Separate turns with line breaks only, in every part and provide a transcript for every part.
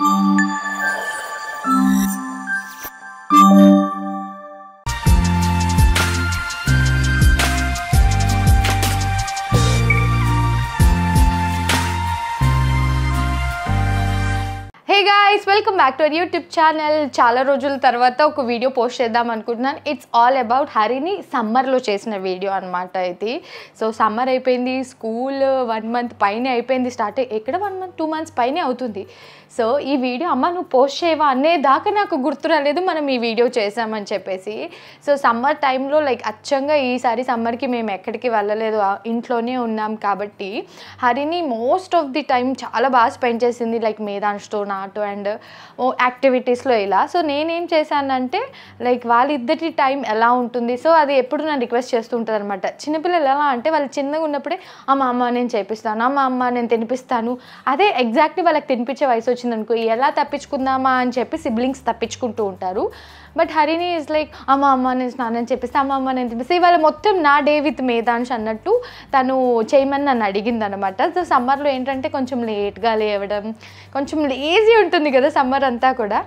Hey guys, welcome back to our YouTube channel. చాలా రోజుల తర్వాత ఒక వీడియో పోస్ట్ చేద్దాం అనుకుంటున్నాను. ఇట్స్ ఆల్ అబౌట్ హరిని సమ్మర్లో చేసిన వీడియో అనమాట ఇది. సో సమ్మర్ అయిపోయింది, స్కూల్ 1 month పైనే అయిపోయింది, స్టార్ట్ ఎక్కడ 1 month 2 months పైనే అవుతుంది. సో ఈ వీడియో అమ్మ నువ్వు పోస్ట్ చేయవా అనేదాకా నాకు గుర్తు రాలేదు మనం ఈ వీడియో చేసామని చెప్పేసి. సో సమ్మర్ టైంలో లైక్ అచ్చంగా ఈసారి సమ్మర్కి మేము ఎక్కడికి వెళ్ళలేదు, ఇంట్లోనే ఉన్నాం కాబట్టి హరిని మోస్ట్ ఆఫ్ ది టైం చాలా బాగా స్పెండ్ చేసింది లైక్ మేధాంష్తో నాతో అండ్ యాక్టివిటీస్లో ఇలా. సో నేనేం చేశానంటే లైక్ వాళ్ళిద్దరి టైం ఎలా ఉంటుంది, సో అది ఎప్పుడు నన్ను రిక్వెస్ట్ చేస్తూ ఉంటుంది అనమాట. చిన్నపిల్లలు ఎలా అంటే వాళ్ళు చిన్నగా ఉన్నప్పుడే అమ్మ నేను చేపిస్తాను, అమ్మ నేను తినిపిస్తాను, అదే ఎగ్జాక్ట్లీ వాళ్ళకి తినిపించే వయసు వచ్చిందనుకో ఎలా తప్పించుకుందామా అని చెప్పి సిబ్లింగ్స్ తప్పించుకుంటూ ఉంటారు. బట్ హరిని ఈజ్ లైక్ అమ్మ నేను స్నానం చేపిస్తే అమ్మ నేను తినిపిస్తే ఇవాళ మొత్తం నా డే విత్ మేధాంష్ అన్నట్టు తను చేయమని నన్ను అడిగింది అనమాట. సో సమ్మర్లో ఏంటంటే కొంచెం లేట్గా లేవడం, కొంచెం లేజీ ఉంటుంది కదా సమ్మర్ అంతా కూడా.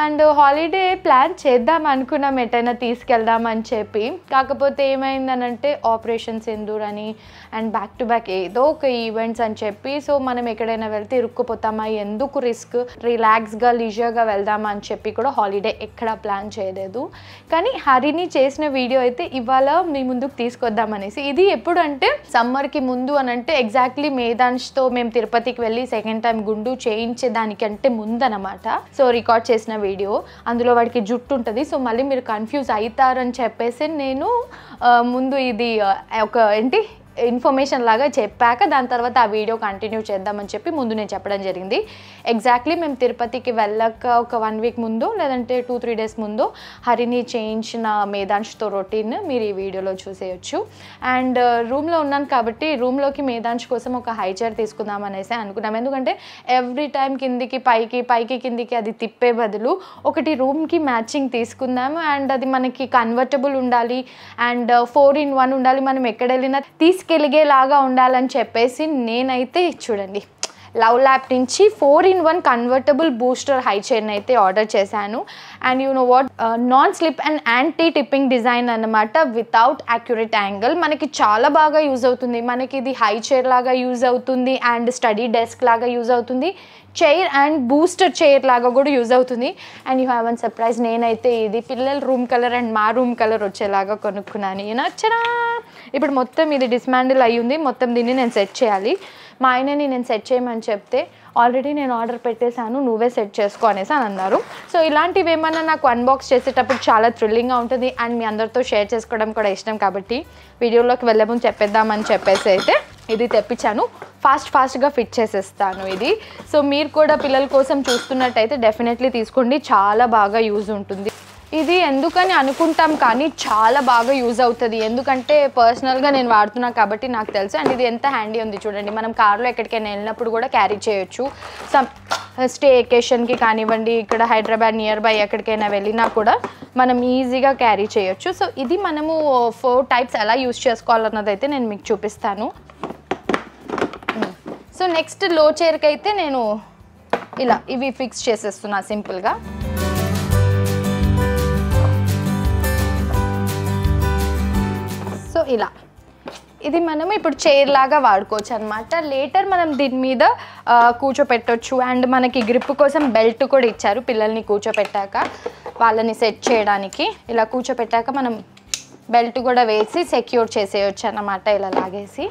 అండ్ హాలిడే ప్లాన్ చేద్దాం అనుకున్నాం, ఎటైనా తీసుకెళ్దాం అని చెప్పి. కాకపోతే ఏమైందనంటే ఆపరేషన్ సింధూర్ అని అండ్ బ్యాక్ టు బ్యాక్ ఏదో ఒక ఈవెంట్స్ అని చెప్పి, సో మనం ఎక్కడైనా వెళ్తే ఇరుక్కుపోతామా, ఎందుకు రిస్క్, రిలాక్స్గా లీజర్గా వెళ్దామా అని చెప్పి కూడా హాలిడే ఎక్కడ ప్లాన్ చేయలేదు. కానీ హరిని చేసిన వీడియో అయితే ఇవాళ మీ ముందుకు తీసుకొద్దామనేసి. ఇది ఎప్పుడు అంటే సమ్మర్కి ముందు అని అంటే ఎగ్జాక్ట్లీ మేధాంష్తో మేము తిరుపతికి వెళ్ళి సెకండ్ టైం గుండు చేయించేదానికంటే ముందు అనమాట. సో రికార్డ్ చేసిన వీడియో, అందులో వాడికి జుట్టు ఉంటుంది. సో మళ్ళీ మీరు కన్ఫ్యూజ్ అవుతారని చెప్పేసి నేను ముందు ఇది ఒక ఇన్ఫర్మేషన్ లాగా చెప్పాక దాని తర్వాత ఆ వీడియో కంటిన్యూ చేద్దామని చెప్పి ముందు నేను చెప్పడం జరిగింది. ఎగ్జాక్ట్లీ మేము తిరుపతికి వెళ్ళాక ఒక 1 week ముందు లేదంటే 2-3 days ముందు హరిని చేయించిన మేధాంష్తో రొటీన్ మీరు ఈ వీడియోలో చూసేయచ్చు. అండ్ రూమ్లో ఉన్నాను కాబట్టి రూమ్లోకి మేధాంష్ కోసం ఒక హై చైర్ తీసుకుందాం అనేసి అనుకున్నాం. ఎందుకంటే ఎవ్రీ టైం కిందికి పైకి కిందికి అది తిప్పే బదులు ఒకటి రూమ్కి మ్యాచింగ్ తీసుకుందాము. అండ్ అది మనకి కన్వర్టబుల్ ఉండాలి అండ్ 4-in-1 ఉండాలి, మనం ఎక్కడ వెళ్ళినా తీసుకెళ్ళగేలాగా ఉండాలని చెప్పేసి నేనైతే చూడండి లవ్ ల్యాబ్ నుంచి 4-in-1 కన్వర్టబుల్ బూస్టర్ హై చైర్ని అయితే ఆర్డర్ చేశాను. And you know what, non slip and anti tipping design అనమాట, వితౌట్ యాక్యురేట్ యాంగిల్. మనకి చాలా బాగా యూజ్ అవుతుంది. మనకి ఇది హై చైర్ లాగా యూజ్ అవుతుంది అండ్ స్టడీ డెస్క్ లాగా యూజ్ అవుతుంది, చైర్ అండ్ బూస్టర్ చైర్ లాగా కూడా యూజ్ అవుతుంది. And you have one surprise, నేనైతే ఇది పిల్లల రూమ్ కలర్ అండ్ మా రూమ్ కలర్ వచ్చేలాగా కొనుక్కున్నాను. నచ్చరా? ఇప్పుడు మొత్తం ఇది డిస్మాండిల్ అయ్యింది, మొత్తం దీన్ని నేను సెట్ చేయాలి. మా ఆయనని నేను సెట్ చేయమని చెప్తే ఆల్రెడీ నేను ఆర్డర్ పెట్టేశాను, నువ్వే సెట్ చేసుకో అనేసి అని అన్నారు. సో ఇలాంటివి ఏమన్నా నాకు అన్బాక్స్ చేసేటప్పుడు చాలా థ్రిల్లింగ్గా ఉంటుంది అండ్ మీ అందరితో షేర్ చేసుకోవడం కూడా ఇష్టం కాబట్టి వీడియోలోకి వెళ్ళే ముందు చెప్పేద్దామని చెప్పేసి అయితే ఇది తెప్పించాను. ఫాస్ట్గా ఫిట్ చేసేస్తాను ఇది. సో మీరు కూడా పిల్లల కోసం చూస్తున్నట్టయితే డెఫినెట్లీ తీసుకోండి, చాలా బాగా యూజ్ ఉంటుంది. ఇది ఎందుకని అనుకుంటాం కానీ చాలా బాగా యూజ్ అవుతుంది, ఎందుకంటే పర్సనల్గా నేను వాడుతున్నా కాబట్టి నాకు తెలుసు. అండ్ ఇది ఎంత హ్యాండీ ఉంది చూడండి, మనం కార్లో ఎక్కడికైనా వెళ్ళినప్పుడు కూడా క్యారీ చేయొచ్చు. సమ్ స్టే ఎకేషన్కి కానివ్వండి, ఇక్కడ హైదరాబాద్ నియర్ బై ఎక్కడికైనా వెళ్ళినా కూడా మనం ఈజీగా క్యారీ చేయొచ్చు. సో ఇది మనము 4 types ఎలా యూజ్ చేసుకోవాలన్నది అయితే నేను మీకు చూపిస్తాను. సో నెక్స్ట్ లో చైర్కి అయితే నేను ఇలా ఇవి ఫిక్స్ చేసేస్తున్నా సింపుల్గా. సో ఇలా ఇది మనం ఇప్పుడు చైర్ లాగా వాడుకోవచ్చు అనమాట. లేటర్ మనం దీని మీద కూర్చోపెట్టవచ్చు. అండ్ మనకి గ్రిప్ కోసం బెల్ట్ కూడా ఇచ్చారు, పిల్లల్ని కూర్చోపెట్టాక వాళ్ళని సెట్ చేయడానికి. ఇలా కూర్చోపెట్టాక మనం బెల్ట్ కూడా వేసి సెక్యూర్ చేసేయచ్చు అన్నమాట, ఇలా లాగేసి.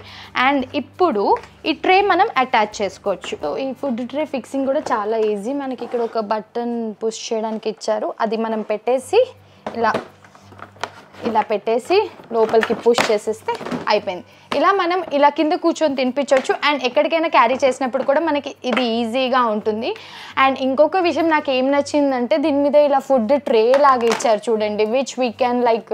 అండ్ ఇప్పుడు ఈ ట్రే మనం అటాచ్ చేసుకోవచ్చు. ఈ ఫుడ్ ట్రే ఫిక్సింగ్ కూడా చాలా ఈజీ. మనకి ఇక్కడ ఒక బటన్ పుష్ చేయడానికి ఇచ్చారు, అది మనం పెట్టేసి ఇలా పెట్టేసి లోపలికి పుష్ చేసేస్తే అయిపోయింది. ఇలా మనం ఇలా కింద కూర్చొని తినిపించవచ్చు. అండ్ ఎక్కడికైనా క్యారీ చేసినప్పుడు కూడా మనకి ఇది ఈజీగా ఉంటుంది. అండ్ ఇంకొక విషయం నాకు ఏం నచ్చిందంటే దీని మీద ఇలా ఫుడ్ ట్రే లాగా ఇచ్చారు చూడండి, విచ్ వీ క్యాన్ లైక్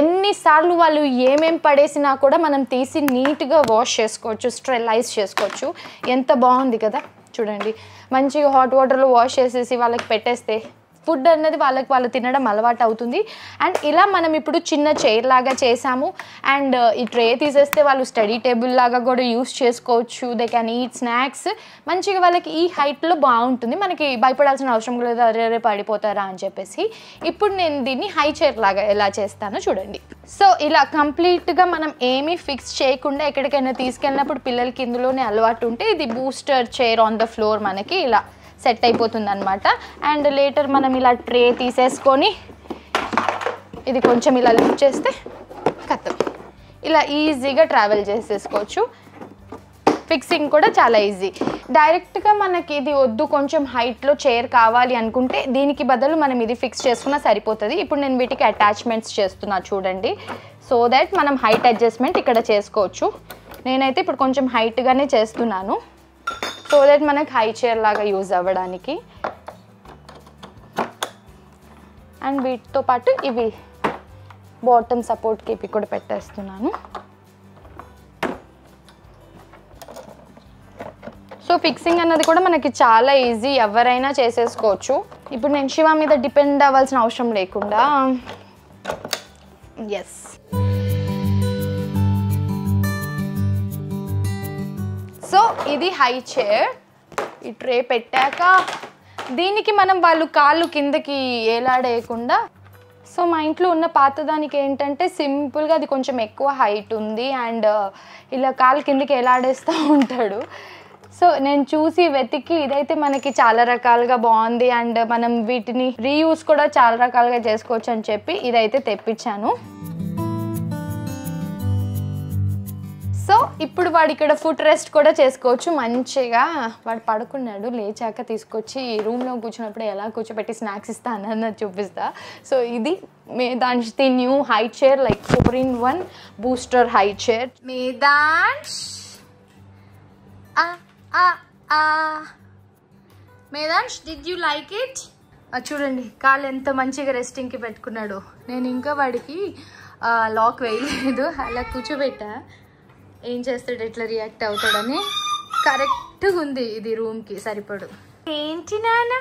ఎన్నిసార్లు వాళ్ళు ఏమేం పడేసినా కూడా మనం తీసి నీట్గా వాష్ చేసుకోవచ్చు, స్టెరిలైజ్ చేసుకోవచ్చు. ఎంత బాగుంది కదా చూడండి. మంచిగా హాట్ వాటర్లో వాష్ చేసేసి వాళ్ళకి పెట్టేస్తే ఫుడ్ అనేది వాళ్ళు తినడం అలవాటు అవుతుంది. అండ్ ఇలా మనం ఇప్పుడు చిన్న చైర్ లాగా చేసాము. అండ్ ఈ ట్రే తీసేస్తే వాళ్ళు స్టడీ టేబుల్ లాగా కూడా యూస్ చేసుకోవచ్చు. They can eat snacks. మంచిగా వాళ్ళకి ఈ హైట్లో బాగుంటుంది. మనకి భయపడాల్సిన అవసరం లేదు, అరే పడిపోతారా అని చెప్పేసి. ఇప్పుడు నేను దీన్ని హై చైర్ లాగా ఎలా చేస్తానో చూడండి. సో ఇలా కంప్లీట్గా మనం ఏమీ ఫిక్స్ చేయకుండా ఎక్కడికైనా తీసుకెళ్ళినప్పుడు పిల్లలకి ఇందులోనే అలవాటు ఉంటే ఇది booster chair on the floor మనకి ఇలా సెట్ అయిపోతుంది అనమాట. అండ్ లేటర్ మనం ఇలా ట్రే తీసేసుకొని ఇది కొంచెం ఇలా లిఫ్ట్ చేస్తే కథం ఇలా ఈజీగా ట్రావెల్ చేసేసుకోవచ్చు. ఫిక్సింగ్ కూడా చాలా ఈజీ. డైరెక్ట్గా మనకి ఇది వద్దు, కొంచెం హైట్లో చైర్ కావాలి అనుకుంటే దీనికి బదులు మనం ఇది ఫిక్స్ చేసుకున్నా సరిపోతుంది. ఇప్పుడు నేను వీటికి అటాచ్మెంట్స్ చేస్తున్నా చూడండి. సో దట్ మనం హైట్ అడ్జస్ట్మెంట్ ఇక్కడ చేసుకోవచ్చు. నేనైతే ఇప్పుడు కొంచెం హైట్గానే చేస్తున్నాను, సో దట్ మనకి హై చైర్ లాగా యూజ్ అవ్వడానికి. అండ్ వీటితో పాటు ఇవి బాటమ్ సపోర్ట్కి ఇవి కూడా పెట్టేస్తున్నాను. సో ఫిక్సింగ్ అన్నది కూడా మనకి చాలా ఈజీ, ఎవరైనా చేసేసుకోవచ్చు. ఇప్పుడు నేను శివ మీద డిపెండ్ అవ్వాల్సిన అవసరం లేకుండా ఎస్. సో ఇది హై చైర్. ఈ ట్రే పెట్టాక దీనికి మనం వాళ్ళు కాళ్ళు కిందకి ఏలాడేయకుండా, సో మా ఇంట్లో ఉన్న పాతదానికి ఏంటంటే సింపుల్గా అది కొంచెం ఎక్కువ హైట్ ఉంది అండ్ ఇలా కాళ్ళు కిందకి ఏలాడేస్తూ ఉంటాడు. సో నేను చూసి వెతికి ఇదైతే మనకి చాలా రకాలుగా బాగుంది అండ్ మనం వీటిని రీయూస్ కూడా చాలా రకాలుగా చేసుకోవచ్చు అని చెప్పి ఇదైతే తెప్పించాను. సో ఇప్పుడు వాడు ఇక్కడ ఫుట్ రెస్ట్ కూడా చేసుకోవచ్చు మంచిగా. వాడు పడుకున్నాడు, లేచాక తీసుకొచ్చి రూమ్లో కూర్చున్నప్పుడు ఎలా కూర్చోబెట్టి స్నాక్స్ ఇస్తాను అన్నది చూపిస్తా. సో ఇది Medansh the new high chair, like 4-in-1 booster high chair. Medansh Medansh, did you like it? చూడండి కాళ్ళు ఎంత మంచిగా రెస్టింగ్కి పెట్టుకున్నాడు. నేను ఇంకా వాడికి లాక్ వేయలేదు, అలా కూర్చోబెట్టా. ఏం చేస్తాడు, ఎట్లా రియాక్ట్ అవుతాడని. కరెక్ట్గా ఉంది ఇది రూమ్కి సరిపడు. ఏంటి నాన్న,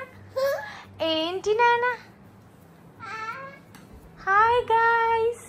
ఏంటి నాన్న? Hi guys.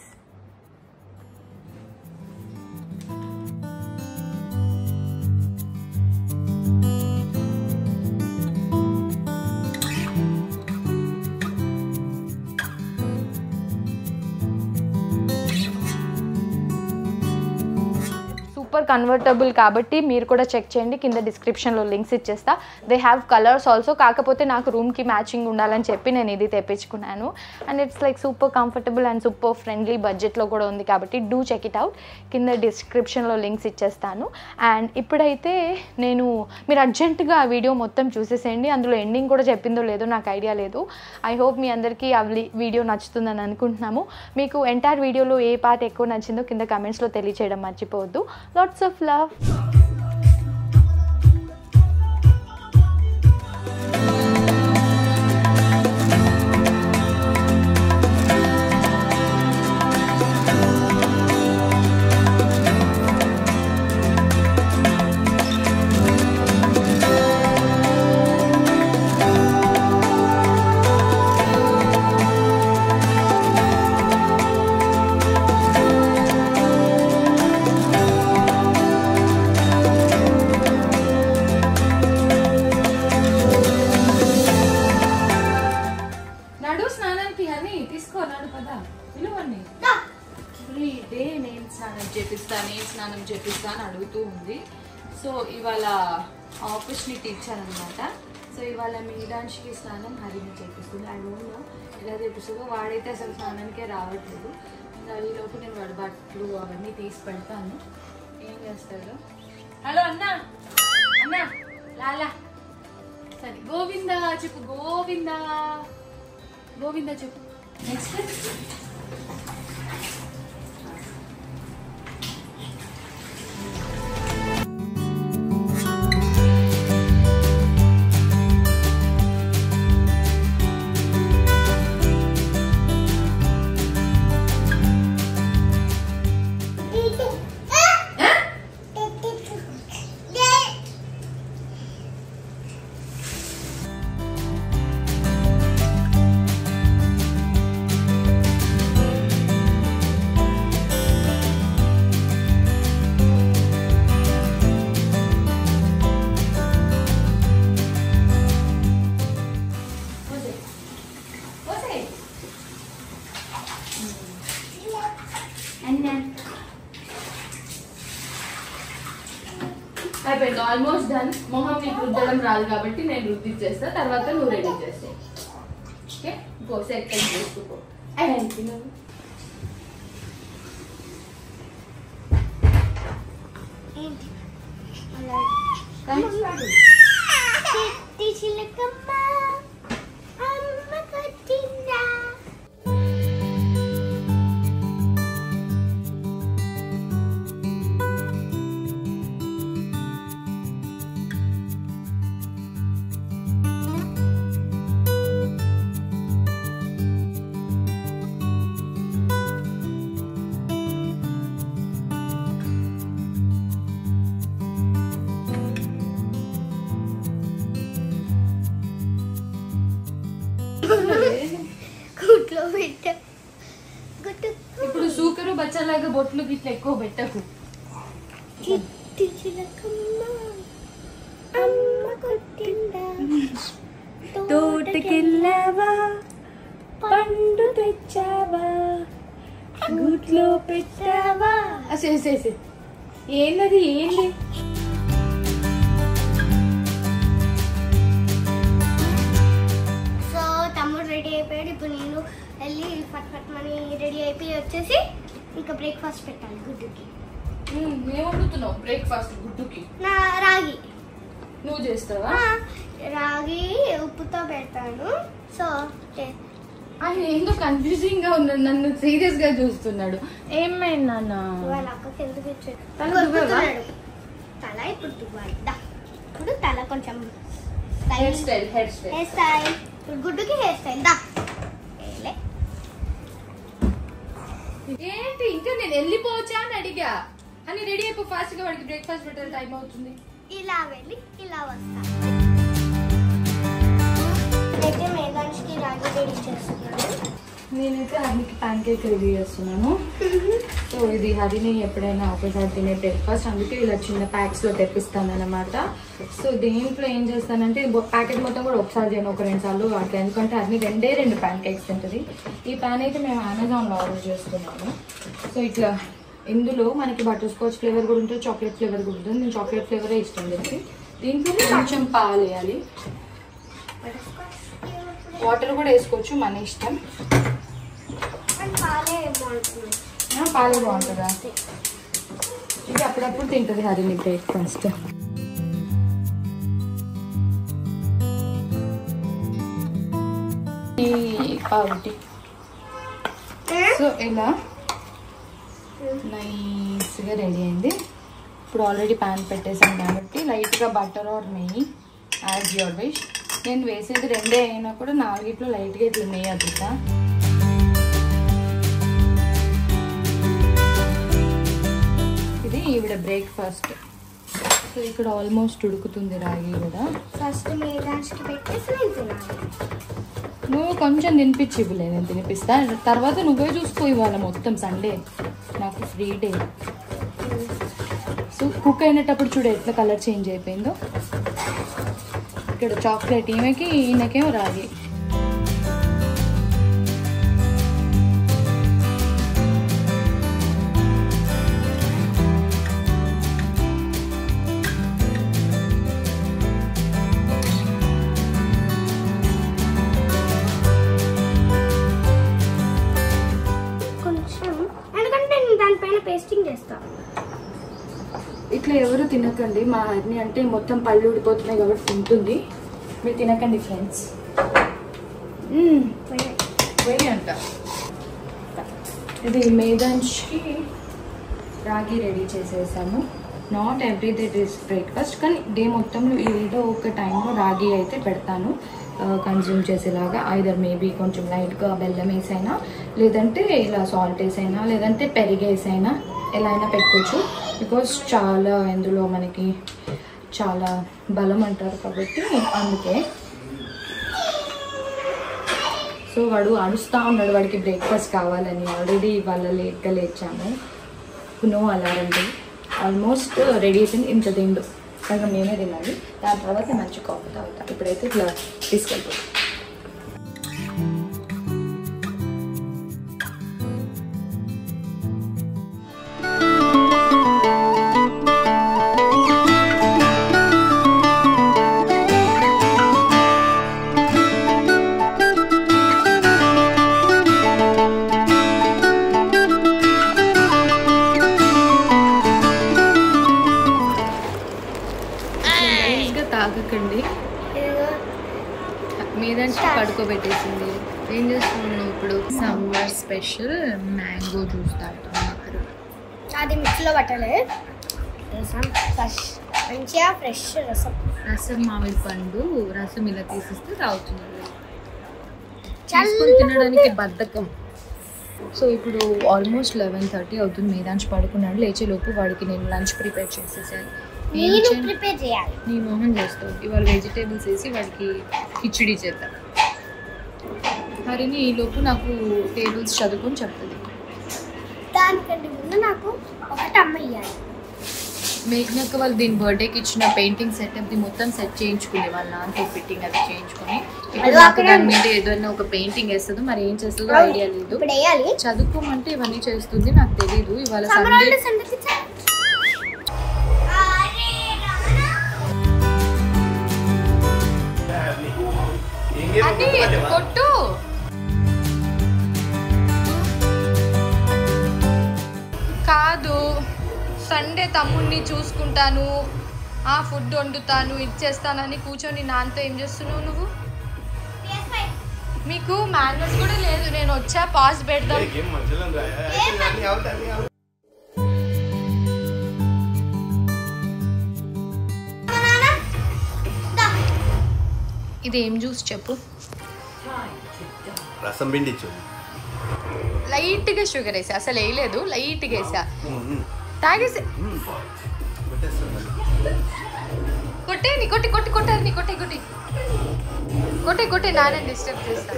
సూపర్ కన్వర్టబుల్ కాబట్టి మీరు కూడా చెక్ చేయండి, కింద డిస్క్రిప్షన్లో లింక్స్ ఇచ్చేస్తా. దే హ్యావ్ కలర్స్ ఆల్సో, కాకపోతే నాకు రూమ్కి మ్యాచింగ్ ఉండాలని చెప్పి నేను ఇది తెప్పించుకున్నాను. And it's like super comfortable and super friendly, బడ్జెట్లో కూడా ఉంది కాబట్టి డూ చెక్ ఇట్ అవుట్. కింద డిస్క్రిప్షన్లో లింక్స్ ఇచ్చేస్తాను. అండ్ ఇప్పుడైతే మీరు అర్జెంటుగా ఆ వీడియో మొత్తం చూసేసేయండి. అందులో ఎండింగ్ కూడా చెప్పిందో లేదో నాకు ఐడియా లేదు. ఐ హోప్ మీ అందరికీ ఆ వీడియో నచ్చుతుందని అనుకుంటున్నాము. మీకు ఎంటైర్ వీడియోలో ఏ పార్ట్ ఎక్కువ నచ్చిందో కింద కమెంట్స్లో తెలియచేయడం మర్చిపోవద్దు. Lots of love.
స్నానం చేపిస్తాను అడుగుతూ ఉంది. సో ఇవాళ ఆపర్చునిటీ ఇచ్చారనమాట. సో ఇవాళ మేదాంష్కి స్నానం హరిని చేపిస్తుంది. ఐ డోంట్ నో ఎలా చేపిస్తుందో, వాడైతే అసలు స్నానానికే రావట్లేదు. ఇంకా ఈలోపు నేను వాడి బట్టలు అవన్నీ తీసి పెడతాను. ఏం చేస్తాడు? హలో అన్నా, అన్నా లాలా, సరే గోవిందా చెప్పు, గోవిందా గోవిందా చెప్పు. నెక్స్ట్ అయిపోయింది, ఆల్మోస్ట్ డన్. మొహం నీకు రుద్దడం రాదు కాబట్టి నేను రుద్దిచ్చేస్తా, తర్వాత నువ్వు రెడీ చేస్తావు. ఓకే, గో సెకండ్ చేసుకో. ఇప్పుడు సూకరు బచ్చలాగా బొట్లు గిట్ల ఎక్కువ పెట్టకు. తోటకెళ్ళావా, పండు తెచ్చావా, గుట్లో పెట్టావా. ఏంటది ఏంటి?
సో తమ్ముడు రెడీ అయిపోయాడు. ఇప్పుడు నేను వెళ్ళి ఫట్ మనీ రెడీ అయిపోయి వచ్చేసి ఇంకా బ్రేక్ఫాస్ట్ పెట్టాలి గుడ్డుకి.
ఏమడుగుతున్నావు బ్రేక్ఫాస్ట్ గుడ్డుకి?
నా రాగి.
నువ్వు చేస్తావా?
రాగి ఉప్పుతో పెడతాను. సో
ఆయన ఏందో కన్ఫ్యూజింగ్ గా ఉన్నాడు, నన్ను సీరియస్ గా చూస్తున్నాడు. ఏమైంది నాన్న?
వాళ్ళ అక్కకి ఎందుకు ఇచ్చాడు? తల ఇప్పుడు తువ్వాలి. ఇప్పుడు తల కొంచెం
హెయిర్ స్టైల్.
ఇప్పుడు గుడ్డుకి హెయిర్ స్టైల్.
ఏంటి ఇంకా నేను వెళ్ళిపోవచ్చా అని అడిగా. అని రెడీ అయిపో ఫాస్ట్ గా, వాడికి బ్రేక్ఫాస్ట్ పెట్టాలి, టైం అవుతుంది.
ఇలా వెళ్ళి ఇలా వస్తా. అయితే మేఘానికి రాగి రెడీ చేస్తున్నాను.
నేనైతే హరినికి ప్యాన్ కేక్ రెడీ చేస్తున్నాను. సో ఇది హరిని ఎప్పుడైనా ఒకసారి తినే బ్రేక్ఫాస్ట్, అందుకే ఇలా చిన్న ప్యాక్స్ లో తెప్పిస్తాను అనమాట. సో దీంట్లో ఏం చేస్తానంటే ప్యాకెట్ మొత్తం కూడా ఒకసారి చేయను, ఒక 2 సార్లు వాడతాను. ఎందుకంటే హరిని 2 ప్యాన్ కేక్స్ తింటుంది. ఈ ప్యాన్ అయితే మేము అమెజాన్లో ఆర్డర్ చేసుకున్నాము. సో ఇట్లా ఇందులో మనకి బటర్ స్కాచ్ ఫ్లేవర్ కూడా ఉంటుంది, చాక్లెట్ ఫ్లేవర్ కూడా ఉంటుంది. నేను చాక్లెట్ ఫ్లేవరే ఇష్టం చెప్పి దీంట్లో కొంచెం పాలు వేయాలి. వాటర్ కూడా వేసుకోవచ్చు, మన ఇష్టం. పాలే బాగుంటుందా? ఇది అప్పుడప్పుడు తింటుంది హరిని బ్రేక్ఫాస్ట్. పావుటి. సో ఇలా నైస్గా రెడీ అయింది. ఇప్పుడు ఆల్రెడీ ప్యాన్ పెట్టేసాను కాబట్టి లైట్గా బటర్ ఆర్ నెయ్యి యాజ్ యువర్ విష్. నేను వేసేది 2 అయినా కూడా 4 లైట్గా ఇట్లా నెయ్యి అద్దుతా. ఇది ఈవిడ బ్రేక్ఫాస్ట్. సో ఇక్కడ ఆల్మోస్ట్ ఉడుకుతుంది రాగి కూడా.
ఫస్ట్ మేఘానికి పెట్టేసి
నువ్వు కొంచెం తినిపించి ఇవ్వలే, నేను తినిపిస్తా. తర్వాత నువ్వే చూసుకో, ఇవాళ మొత్తం సండే నాకు ఫ్రీ డే. సో కుక్ అయినప్పుడు చూడు ఎట్లా కలర్ చేంజ్ అయిపోయిందో. ఇక్కడ చాక్లెట్ ఈమెకి, ఈయనకేమో రాగి.
పేస్టింగ్ చేస్తా.
ఇట్లా ఎవరు తినకండి, మా హరిని అంటే మొత్తం పళ్ళు ఊడిపోతున్నాయి కాబట్టి తింటుంది. మీరు తినకండి ఫ్రెండ్స్. పోయి అంట. ఇది మేఘాన్ష్కి రాగి రెడీ చేసేసాము. నాట్ ఎవ్రీ డే బ్రేక్ఫాస్ట్, కానీ డే మొత్తంలో ఏదో ఒక టైంలో రాగి అయితే పెడతాను కన్జ్యూమ్ చేసేలాగా. ఐదర్ మేబీ కొంచెం లైట్గా బెల్లం వేసైనా, లేదంటే ఇలా సాల్ట్ వేసైనా, లేదంటే పెరిగేసైనా, ఎలా అయినా పెట్టుకోవచ్చు. బికాస్ చాలా ఇందులో మనకి చాలా బలం అంటారు కాబట్టి అందుకే. సో వాడు అడుస్తూ ఉన్నాడు, వాడికి బ్రేక్ఫాస్ట్ కావాలని. ఆల్రెడీ ఇవాళ లేట్గా లేచాము. No alarm day. Almost ready అయిపోయింది. ఇంత తిండు సగం నేనే తినాలి, దాని తర్వాత మంచి కాఫీ తాగుతాను. ఇప్పుడైతే ఇట్లా తీసుకెళ్ళిపోతాను. మీదంచి పడుకోబెట్టేసింది. ఏం చేస్తున్నావు ఇప్పుడు? సమ్మర్ స్పెషల్ మ్యాంగో జ్యూస్ తాగుతున్నారు.
అది మిక్సీలో పట్టలే, రసం మంచిగా ఫ్రెష్ రసం
మామిడి పండు రసం ఇలా తీసిస్తే తాగుతున్నారు. చేసుకొని తినడానికి బద్ధకం. సో ఇప్పుడు ఆల్మోస్ట్ 11:30 అవుతుంది. మీదాంచి పడుకున్నాడు. లేచేలోపు వాడికి నేను లంచ్ ప్రిపేర్ చేసేసాను.
ప్రిపేర్ చేయాలి.
నీ మొహం చేస్తావు. ఇవాళ వెజిటేబుల్స్ వేసి వాడికి కిచిడి చేద్దాం. హరిని ఈ లోపు నాకు టేబుల్స్ చదువుకొని చెప్తుంది.
దానికంటే ముందు నాకు ఒకటి అమ్మ ఇవ్వాలి.
మేఘనక్క వాళ్ళు దీని బర్త్డేకి ఇచ్చిన పెయింటింగ్ సెటప్ది మొత్తం సెట్ చేయించుకుంది. వాళ్ళ నాన్నతో ఫిట్టింగ్ అది చేయించుకొని ఇప్పుడు నాకు దాని మీద ఏదైనా ఒక పెయింటింగ్ వేస్తుందో మరి ఏం చేస్తుందో ఐడియా లేదు. చదువుకోమంటే ఇవన్నీ చేస్తుంది, నాకు తెలీదు. ఇవాళ సండే కొట్టు. కాదు, సండే తమ్ముడిని చూసుకుంటాను, ఆ ఫుడ్ వండుతాను, ఇచ్చేస్తానని కూర్చొని నాన్నతో ఏం చేస్తున్నావు నువ్వు? మీకు మేనర్స్ కూడా లేదు. నేను వచ్చా పాస్ పెడదాం. ఇది ఏం జ్యూస్ చెప్పు?
రసం పిండిచ్చు.
లైట్గా షుగర్ వేసా, అసలు వేయలేదు, లైట్గా వేసా. తాగేసి కొట్టే నీ కొట్టి కొట్టి కొట్టారు నీ కొట్టే కొట్టి కొట్టే కొట్టే నాన్న డిస్టర్బ్ చేస్తా.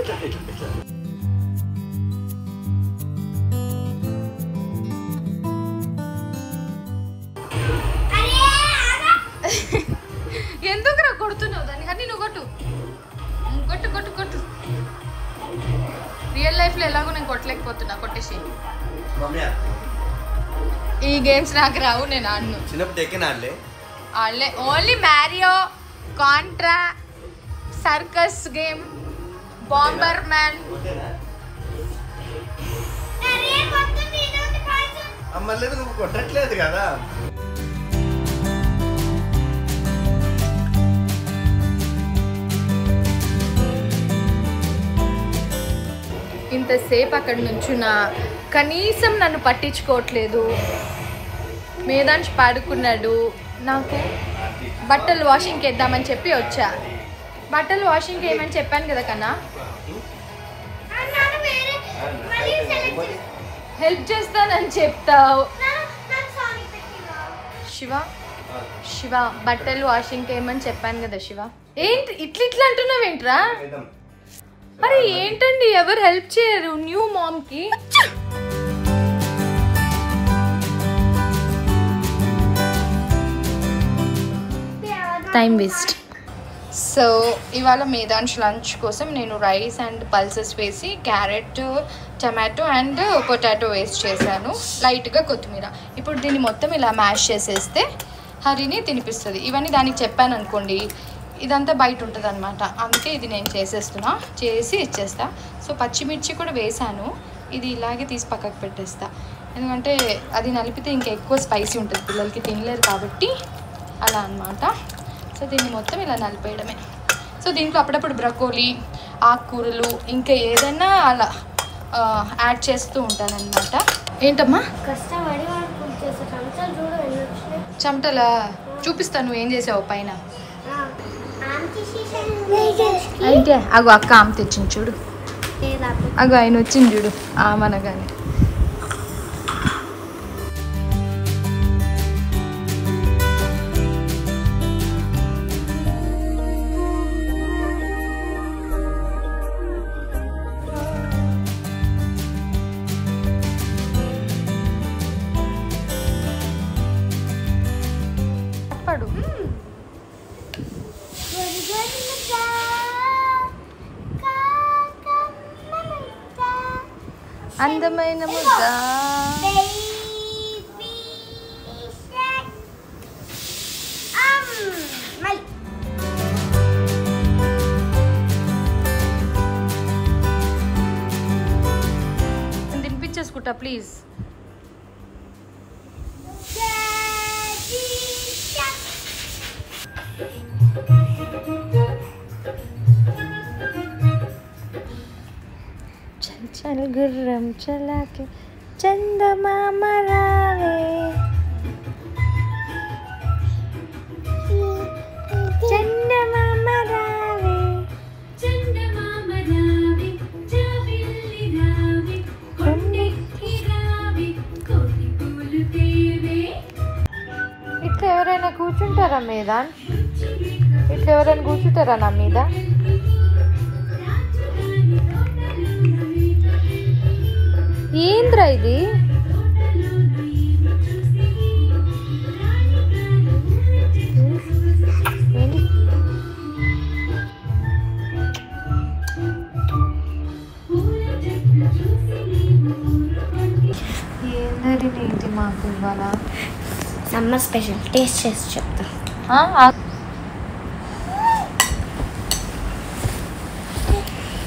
ఎందుకురా కొడుతున్నావు దాన్ని? కానీ నువ్వు కొట్టు కొట్టు కొట్టు కొట్టు. రియల్ లైఫ్లో ఎలాగో నేను కొట్టలేకపోతున్నా, కొట్టేసి. ఈ గేమ్స్ నాకు రావు, నేను ఆడను.
చిన్నప్పుడు
ఆడలే. Only Mario, Contra, circus game, Bomberman.
నువ్వు కొట్టట్లేదు కదా.
ఇంతసేపు అక్కడ నుంచున్నా, కనీసం నన్ను పట్టించుకోవట్లేదు. మేదాంచి పాడుకున్నాడు. నాకు బట్టలు వాషింగ్కి వేద్దామని చెప్పి వచ్చా. బట్టలు వాషింగ్కి వేయమని చెప్పాను కదా కన్నా. హెల్ప్ చేస్తానని చెప్తావు. శివ శివ బట్టలు వాషింగ్కి వేయమని చెప్పాను కదా శివ. ఏంటి ఇట్లా అంటున్నావేంట్రా? అరే ఏంటండి, ఎవరు హెల్ప్ చేయరు న్యూ మామ్కి? Time waste. సో ఇవాళ మేదాంష్ లంచ్ కోసం నేను రైస్ అండ్ పల్సెస్ వేసి carrot, tomato and potato waste చేశాను, లైట్గా కొత్తిమీర. ఇప్పుడు దీన్ని మొత్తం ఇలా మ్యాష్ చేసేస్తే హరిని తినిపిస్తుంది. ఇవన్నీ దానికి చెప్పాను అనుకోండి, ఇదంతా బయట ఉంటుంది అనమాట. అందుకే ఇది నేను చేసేస్తున్నా, చేసి ఇచ్చేస్తా. సో పచ్చిమిర్చి కూడా వేసాను. ఇది ఇలాగే తీసి పక్కకు పెట్టేస్తా, ఎందుకంటే అది నలిపితే ఇంకా ఎక్కువ స్పైసీ ఉంటుంది, పిల్లలకి తినలేరు కాబట్టి అలా అనమాట. సో దీన్ని మొత్తం ఇలా నలిపేయడమే. సో దీంట్లో అప్పుడప్పుడు బ్రకోలీ, ఆకుకూరలు ఇంకా ఏదైనా అలా యాడ్ చేస్తూ ఉంటానన్నమాట. ఏంటమ్మా చెమటలా? చూపిస్తాను ఏం చేసావు పైన. అయితే అగో అక్క ఆమె తెచ్చింది చూడు, అగో ఆయన వచ్చింది చూడు ఆమనగానే. పడు. అందమైన ముద్ద. తినిపించేసుకుంటా ప్లీజ్.
గుర్రం చలాకి చందమామ రావే చందమామ రావే
చందమామ రావే జాబిల్లి రావే కొండెక్కి రావే కోటి పూలు తేవే.
ఇట్లా ఎవరైనా కూర్చుంటారా మీద? ఇట్లా ఎవరైనా కూర్చుంటారా నా మీద? ఏంద్రా ఇది? ఏందది ఏంటి మాకు ఇవాళ?
సమ్మర్ స్పెషల్ టేస్ట్ చేసి చెప్తా.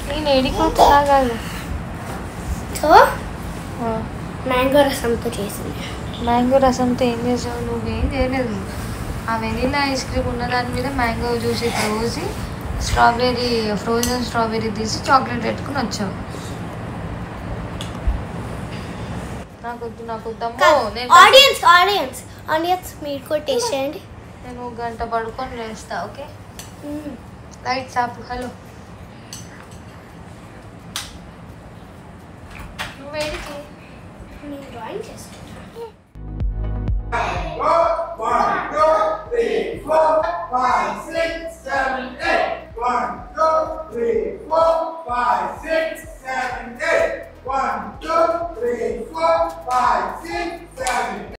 నేను ఏడిపోతున్నా కాదు.
సో మ్యాంగో రసంతో చేసింది.
మ్యాంగో రసంతో ఏం చేసావు? నువ్వేం చేయలేదు. ఆ వెనీలా ఐస్ క్రీమ్ ఉన్న దాని మీద మ్యాంగో జ్యూస్ ఇట్లా పోసి స్ట్రాబెర్రీ ఫ్రోజన్ స్ట్రాబెర్రీ తీసి చాక్లెట్ పెట్టుకుని వచ్చావు. నాకు వద్దమ్మో.
ఆడియన్స్ మీరు కూడా టేస్ట్ చేయండి.
నేను గంట పడుకొని లేస్తా. ఓకే లైట్స్ ఆపు. హలో నువ్వేడికి?
నేను డ్రాయింగ్ చేస్తాను.
1, 2, 3, 4, 5, 6, 7, 8. 1, 2, 3, 4, 5, 6,